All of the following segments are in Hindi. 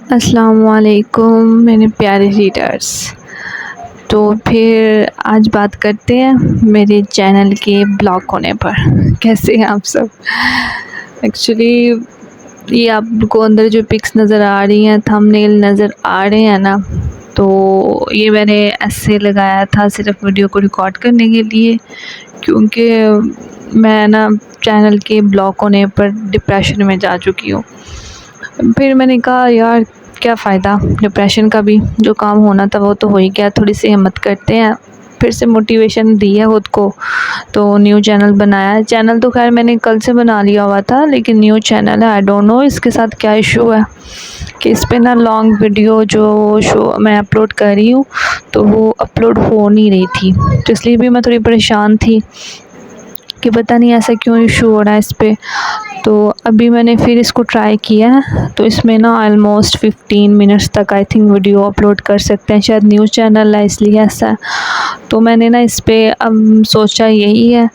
अस्सलामुअलैकुम मेरे प्यारे रीडर्स। तो फिर आज बात करते हैं मेरे चैनल के ब्लॉक होने पर। कैसे हैं आप सब? एक्चुअली ये आपको अंदर जो पिक्स नज़र आ रही हैं, थंबनेल नज़र आ रहे हैं ना, तो ये मैंने ऐसे लगाया था सिर्फ वीडियो को रिकॉर्ड करने के लिए, क्योंकि मैं ना चैनल के ब्लॉक होने पर डिप्रेशन में जा चुकी हूँ। फिर मैंने कहा यार क्या फ़ायदा डिप्रेशन का भी, जो काम होना था वो तो हो ही गया, थोड़ी सी हिम्मत करते हैं। फिर से मोटिवेशन दी है ख़ुद को, तो न्यू चैनल बनाया है। चैनल तो खैर मैंने कल से बना लिया हुआ था, लेकिन न्यू चैनल है। आई डोंट नो इसके साथ क्या इशू है कि इस पे ना लॉन्ग वीडियो जो शो मैं अपलोड कर रही हूँ तो वो अपलोड हो नहीं रही थी, तो इसलिए भी मैं थोड़ी परेशान थी कि पता नहीं ऐसा क्यों इशू हो रहा है इस पर। तो अभी मैंने फिर इसको ट्राई किया है, तो इसमें ना ऑलमोस्ट 15 मिनट्स तक आई थिंक वीडियो अपलोड कर सकते हैं। शायद न्यूज़ चैनल है इसलिए ऐसा है। तो मैंने ना इस पर अब सोचा यही है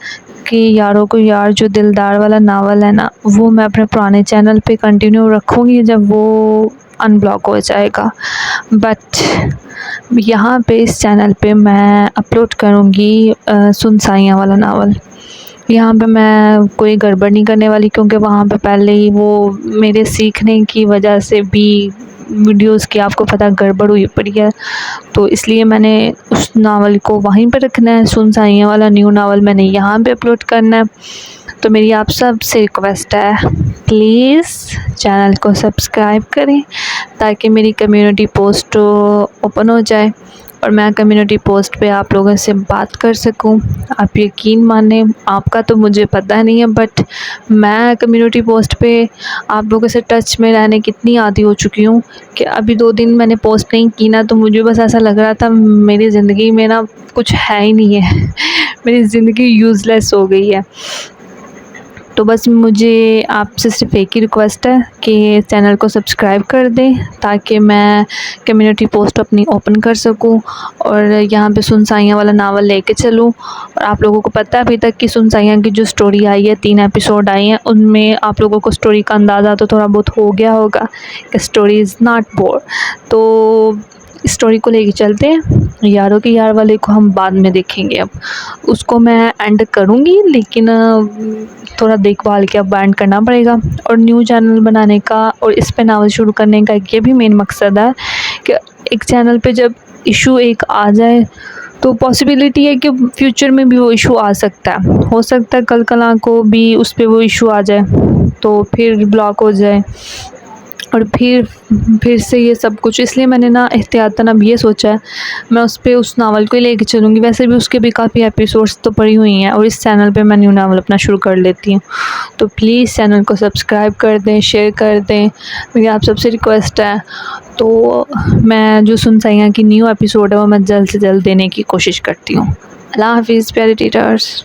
कि यारों को यार जो दिलदार वाला नावल है ना, वो मैं अपने पुराने चैनल पे कंटिन्यू रखूँगी जब वो अनब्लॉक हो जाएगा। बट यहाँ पे इस चैनल पे मैं अपलोड करूँगी सुनसाइयाँ वाला नावल। यहाँ पे मैं कोई गड़बड़ नहीं करने वाली, क्योंकि वहाँ पे पहले ही वो मेरे सीखने की वजह से भी वीडियोस की आपको पता गड़बड़ हुई पड़ी है, तो इसलिए मैंने उस नावल को वहीं पे रखना है। सुनसाइयाँ वाला न्यू नावल मैंने यहाँ पे अपलोड करना है। तो मेरी आप सब से रिक्वेस्ट है, प्लीज़ चैनल को सब्सक्राइब करें ताकि मेरी कम्युनिटी पोस्ट ओपन हो जाए और मैं कम्युनिटी पोस्ट पे आप लोगों से बात कर सकूं। आप यकीन माने, आपका तो मुझे पता नहीं है, बट मैं कम्युनिटी पोस्ट पे आप लोगों से टच में रहने की इतनी आदी हो चुकी हूँ कि अभी 2 दिन मैंने पोस्ट नहीं की ना, तो मुझे बस ऐसा लग रहा था मेरी ज़िंदगी में ना कुछ है ही नहीं है मेरी ज़िंदगी यूज़लेस हो गई है। तो बस मुझे आपसे सिर्फ एक ही रिक्वेस्ट है कि चैनल को सब्सक्राइब कर दें ताकि मैं कम्युनिटी पोस्ट अपनी ओपन कर सकूं और यहाँ पे सुनसाइयाँ वाला नावल लेके चलूं। और आप लोगों को पता है अभी तक की सुनसाइयाँ की जो स्टोरी आई है, 3 एपिसोड आए हैं, उनमें आप लोगों को स्टोरी का अंदाज़ा तो थोड़ा बहुत हो गया होगा कि स्टोरी इज़ नॉट बोर। तो स्टोरी को लेके चलते हैं। यारों के यार वाले को हम बाद में देखेंगे, अब उसको मैं एंड करूँगी, लेकिन थोड़ा देखभाल के अब एंड करना पड़ेगा। और न्यू चैनल बनाने का और इस पे नावल शुरू करने का ये भी मेन मकसद है कि एक चैनल पे जब इशू एक आ जाए तो पॉसिबिलिटी है कि फ्यूचर में भी वो इशू आ सकता है। हो सकता है कल कल को भी उस पर वो इशू आ जाए तो फिर ब्लॉक हो जाए और फिर से ये सब कुछ। इसलिए मैंने ना एहतियातन अब ये सोचा है मैं उस नावल को ही लेके चलूँगी। वैसे भी उसके भी काफ़ी एपिसोड्स तो पड़ी हुई हैं और इस चैनल पे मैं न्यू नावल अपना शुरू कर लेती हूँ। तो प्लीज़ चैनल को सब्सक्राइब कर दें, शेयर कर दें, मेरी आप सबसे रिक्वेस्ट है। तो मैं जो सुनसाइयाँ की न्यू एपिसोड है वो मैं जल्द से जल्द देने की कोशिश करती हूँ। अल्लाह हाफ़िज़ प्यारे रीडर्स।